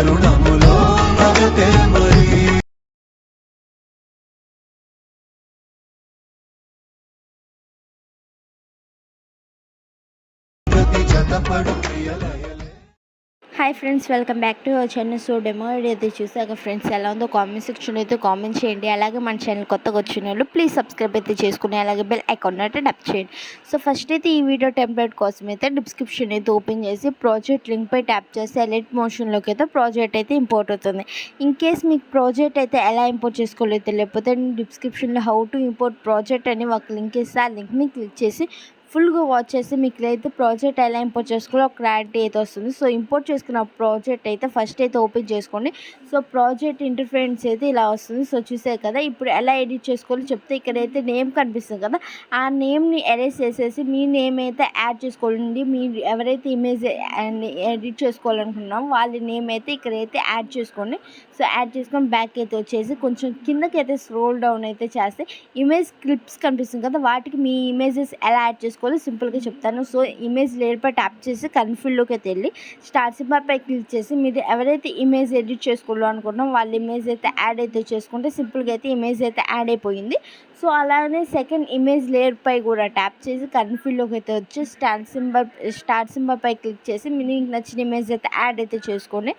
తరుణములో నగతే మరి ప్రతి జతపడు ప్రియలయలే. Hi friends, welcome back to our channel. So demo అయితే చూసాక ఫ్రెండ్స్ ఎలా ఉందో కామెంట్ సెక్షన్ అయితే కామెంట్ చేయండి. అలాగే మన ఛానల్ కొత్తగా వచ్చిన వాళ్ళు ప్లీజ్ సబ్స్క్రైబ్ అయితే చేసుకుని అలాగే బెల్ ఐకాన్ అయితే టప్ చేయండి. సో ఫస్ట్ అయితే ఈ వీడియో టెంప్లెట్ కోసం అయితే డిస్క్రిప్షన్ అయితే ఓపెన్ చేసి ప్రాజెక్ట్ లింక్ పై ట్యాప్ చేస్తే ఎలెక్ట్ మోషన్లోకి అయితే ప్రాజెక్ట్ అయితే ఇంపోర్ట్ అవుతుంది. ఇన్ కేస్ మీకు ప్రాజెక్ట్ అయితే ఎలా ఇంపోర్ట్ చేసుకోలేదు తెలియకపోతే డిస్క్రిప్షన్లో హౌ టు ఇంపోర్ట్ ప్రాజెక్ట్ అని ఒక లింక్ ఇస్తే ఆ లింక్ని క్లిక్ చేసి ఫుల్గా వాచ్ చేసి మీకు అయితే ప్రాజెక్ట్ ఎలా ఇంపోర్ట్ చేసుకోవాలో క్లారిటీ అయితే వస్తుంది. సో ఇంపోర్ట్ చేసుకున్న ప్రాజెక్ట్ అయితే ఫస్ట్ అయితే ఓపెన్ చేసుకోండి. సో ప్రాజెక్ట్ ఇంటర్ఫేస్ అయితే ఇలా వస్తుంది. సో చూసారు కదా, ఇప్పుడు ఎలా ఎడిట్ చేసుకోవాలో చెప్తే ఇక్కడైతే నేమ్ కనిపిస్తుంది కదా, ఆ నేమ్ని ఎరేస్ చేసేసి మీ నేమ్ అయితే యాడ్ చేసుకోండి. మీరు ఎవరైతే ఇమేజ్ ఎడిట్ చేసుకోవాలనుకున్నామో వాళ్ళ నేమ్ అయితే ఇక్కడైతే యాడ్ చేసుకోండి. సో యాడ్ చేసుకొని బ్యాక్ అయితే వచ్చేసి కొంచెం కిందకి అయితే స్క్రోల్ డౌన్ అయితే చేస్తే ఇమేజ్ క్లిప్స్ కనిపిస్తుంది కదా, వాటికి మీ ఇమేజెస్ ఎలా యాడ్ చేసుకోవాలి సింపుల్గా చెప్తాను. సో ఇమేజ్ లేయర్ పై ట్యాప్ చేసి కన్ఫిల్లోకి అయితే వెళ్ళి స్టార్ట్ సింబల్ పై క్లిక్ చేసి మీరు ఎవరైతే ఇమేజ్ ఎడిట్ చేసుకోవాలనుకుంటున్నామో వాళ్ళ ఇమేజ్ అయితే యాడ్ అయితే చేసుకుంటే సింపుల్గా అయితే ఇమేజ్ అయితే యాడ్ అయిపోయింది. సో అలానే సెకండ్ ఇమేజ్ లేయర్ పై కూడా ట్యాప్ చేసి కన్ఫిల్లోకి అయితే వచ్చి స్టార్ట్ సింబల్ పై క్లిక్ చేసి మీకు నచ్చిన ఇమేజ్ అయితే యాడ్ అయితే చేసుకోండి.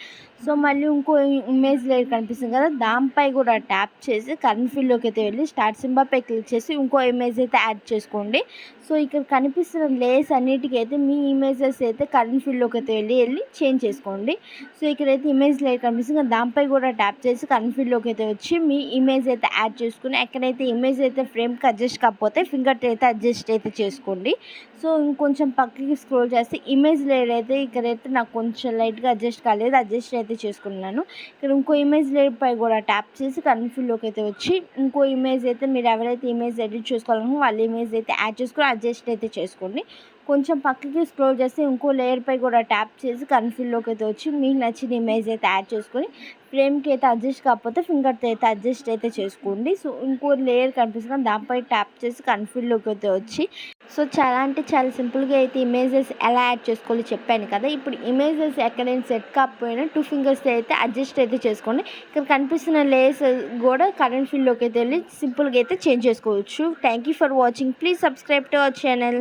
సో మళ్ళీ ఇంకో ఇమేజ్ లేయర్ కనిపిస్తుంది కదా, దానిపై కూడా ట్యాప్ చేసి కన్ఫిల్లోకి అయితే వెళ్ళి స్టార్ట్ సింబల్ పై క్లిక్ చేసి ఇంకో ఇమేజ్ అయితే యాడ్ చేసుకోండి. సో ఇక్కడ కనిపిస్తున్న లేయర్స్ అన్నిటికీ అయితే మీ ఇమేజెస్ అయితే కన్ఫిల్లోకి అయితే వెళ్ళి చేంజ్ చేసుకోండి. సో ఇక్కడైతే ఇమేజ్ లేయర్ కనిపిస్తుంది కదా, దానిపై కూడా ట్యాప్ చేసి కన్ఫిల్లోకి అయితే వచ్చి మీ ఇమేజ్ అయితే యాడ్ చేసుకుని ఎక్కడైతే ఇమేజ్ అయితే ఫ్రేమ్కి అడ్జస్ట్ కాకపోతే ఫింగర్ అయితే అడ్జస్ట్ అయితే చేసుకోండి. సో ఇంకొంచెం పక్కకి స్క్రోల్ చేస్తే ఇమేజ్ లేయర్ అయితే ఇక్కడైతే నాకు కొంచెం లైట్గా అడ్జస్ట్ కాలేదు, అడ్జస్ట్ అయితే చేసుకున్నాను. ఇక్కడ ఇంకో ఇమేజ్ లేయర్ పై కూడా ట్యాప్ చేసి కన్ఫిల్లోకి అయితే వచ్చి ఇంకో ఇమేజ్ అయితే మీరు ఎవరైతే ఇమేజ్ ఎడిట్ చేసుకోవాలనుకో వాళ్ళ ఇమేజ్ అయితే యాడ్ చేసుకుని అడ్జస్ట్ అయితే చేసుకోండి. కొంచెం పక్కకి స్క్రోల్ చేస్తే ఇంకో లేయర్ పై కూడా ట్యాప్ చేసి కన్ఫిల్లోకి అయితే వచ్చి మీకు నచ్చిన ఇమేజ్ అయితే యాడ్ చేసుకొని ఫ్రేమ్కి అయితే అడ్జస్ట్ కాకపోతే ఫింగర్తో అయితే అడ్జస్ట్ అయితే చేసుకోండి. సో ఇంకో లేయర్ కనిపిస్తుంది దానిపై ట్యాప్ చేసి కన్ఫిల్లోకి అయితే వచ్చి సో చాలా అంటే చాలా సింపుల్గా అయితే ఇమేజెస్ ఎలా యాడ్ చేసుకోవాలో చెప్పాను కదా. ఇప్పుడు ఇమేజెస్ ఎక్కడైనా సెట్ కాకపోయినా 2 ఫింగర్స్ అయితే అడ్జస్ట్ అయితే చేసుకోండి. ఇక్కడ కనిపిస్తున్న లేయర్స్ కూడా కరెంట్ ఫీల్డ్లోకి అయితే వెళ్ళి సింపుల్గా అయితే చేంజ్ చేసుకోవచ్చు. Thank you for watching. Please subscribe to our channel.